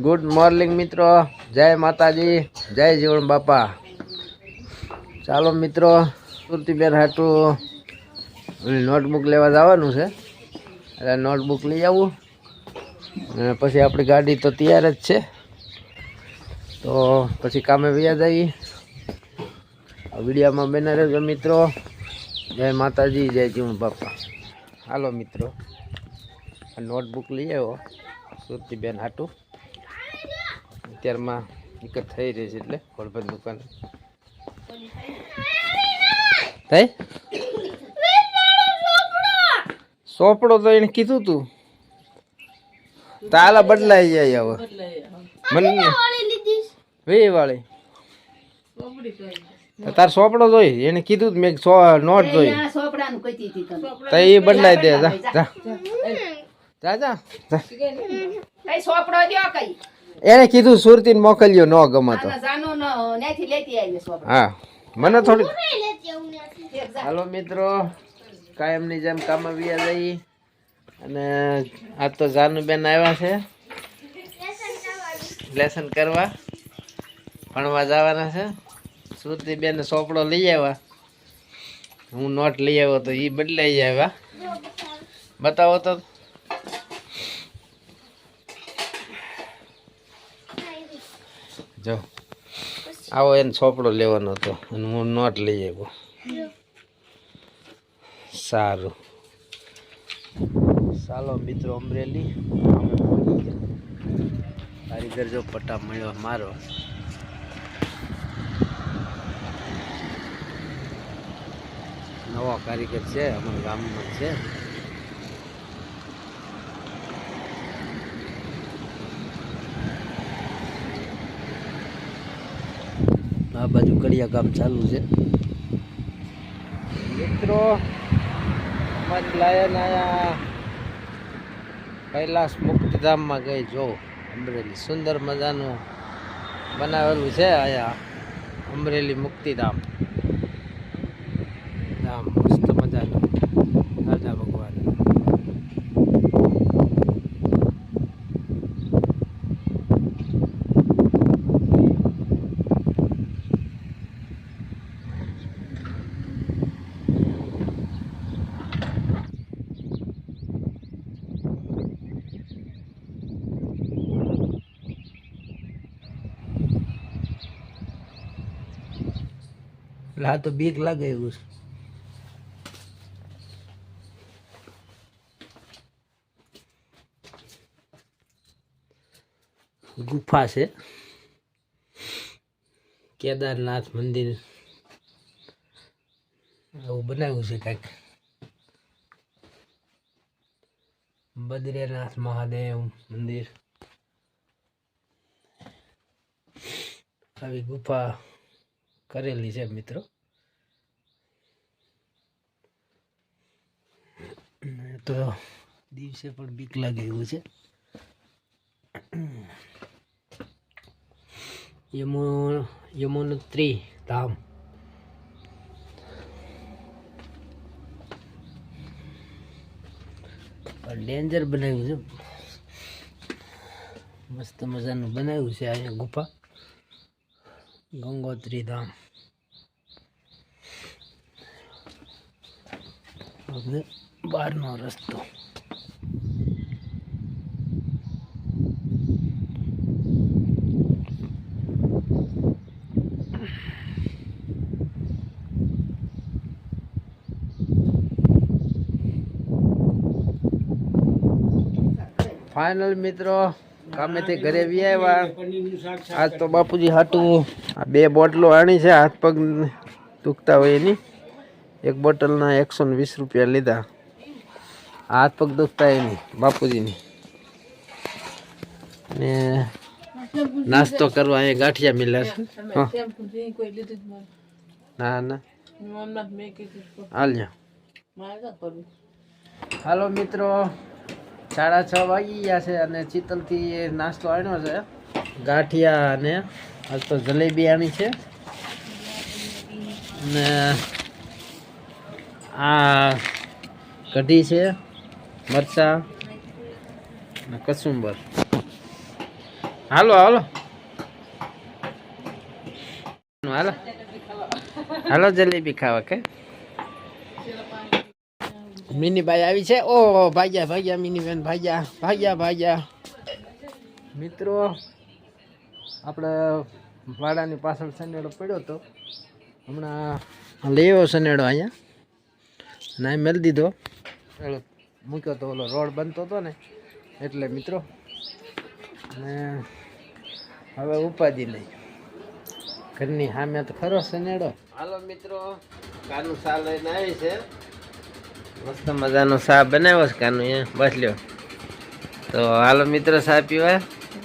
Good morning મિત્રો, જય માતાજી, જય જીવણ બાપા. ચાલો મિત્રો, સુરતીબેન હાટું નોટબુક લેવા જવાનું છે, એટલે નોટબુક લઈ આવું અને પછી આપણી ગાડી તો તૈયાર જ છે, તો પછી કામે વ્યા જઈએ. વિડીયોમાં બના રહેજો મિત્રો. જય માતાજી, જય જીવણ બાપા. હાલો મિત્રો, નોટબુક લઈ આવ્યો સુરતીબેન હાટું. અત્યારમાં એક થઈ રહી છે, એટલે ખોડભાઈ દુકાન થઈ સોપડો તો એને કીધું તું તાલા બદલાઈ જાય. હવે મને વાળી તાર સોપડો જોઈ એને કીધું મેં નોટ જોઈ તો એ બદલાઈ દે. જા જા જા જા. એને કીધું સુરતી મોકલ્યો ન ગમતો. હા મને થોડી. હાલો મિત્રો, કાયમની જેમ કામ આવ્યા જઈ. અને આજ તો જાનુબેન આવ્યા છે લેસન કરવા, ભણવા જવાના છે. સુરતી બેન સોપડો લઈ આવ્યા, હું નોટ લઈ આવ્યો તો એ બદલાઈ આવ્યા. બતાવો તો. જો આવો એને સોપડો લેવાનો હતો અને હું નોટ લઈ આવ્યો. સારું, ચાલો મિત્રો, અમરેલી અમે પહોંચી ગયા. કારીગર જો પટ્ટા મળ્યો મારો. નવો કારીગર છે, અમારા ગામમાં છે. આ બાજુ કડિયા કામ ચાલુ છે મિત્રો. અમારી લાયન આયા કૈલાસ મુક્તિધામમાં ગઈ. જો અમરેલી સુંદર મજાનું બનાવેલું છે. આયા અમરેલી મુક્તિધામ ધામ મસ્ત મજાનું રાજા ભગવાન. આ તો બીક લાગે એવું છે. ગુફા છે, કેદારનાથ મંદિર આવું બનાવ્યું છે કંઈક. બદ્રીનાથ મહાદેવ મંદિર આવી ગુફા કરેલી છે મિત્રો. તો દિવસે પણ બીક લાગે એવું છે. યમુનોત્રી ધામ ડેન્જર બનાવ્યું છે, મસ્ત મજાનું બનાવ્યું છે. અહીંયા ગુફા ગંગોત્રી ધામ. બહારનો રસ્તો. ફાઇનલ મિત્રો, કામેથી ઘરે વી આવ્યા. આજ તો બાપુજી હાટું આ 2 બોટલો આણી છે, હાથ પગ દુખતા હોય એની. એક બોટલના 120 રૂપિયા લીધા. હાથ પગ દુખતા એની બાપુજીની. ને નાસ્તો કરવા અહીંયા ગાંઠિયા મિલ્યા છે. ના ના હાલ. હાલો મિત્રો, 6:30 વાગી ગયા છે અને ચિતલથી નાસ્તો આણ્યો છે, ગાંઠિયા અને આજ તો જલેબી આણી છે. અને આ કઢી છે, મરચાં અને કચુંબર. હાલો હાલો હાલો હાલો જલેબી ખાવા કે મિની ભાઈ આવી છે. ઓ ભાગ્યા ભાગ્યા મિની બેન ભાગ્યા ભાગ્યા ભાગ્યા. મિત્રો આપણે વાડાની પાછળ સનેડો પડ્યો હતો, હમણાં લઈ આવ્યો સનેડો અહીંયા અને અહીં મેળ દીધો, મૂક્યો તો ઓલો રોડ બનતો હતો ને એટલે મિત્રો. અને હવે ઉપાધિ નહીં, ઘરની સામે તો ખરો સનેડો. હાલો મિત્રો, કાનું સા લઈને આવી છે, મસ્ત મજાનો સા બનાવ્યો છે કાનું, અહીંયા બસ લ્યો. તો હાલો મિત્રો સા પીવા.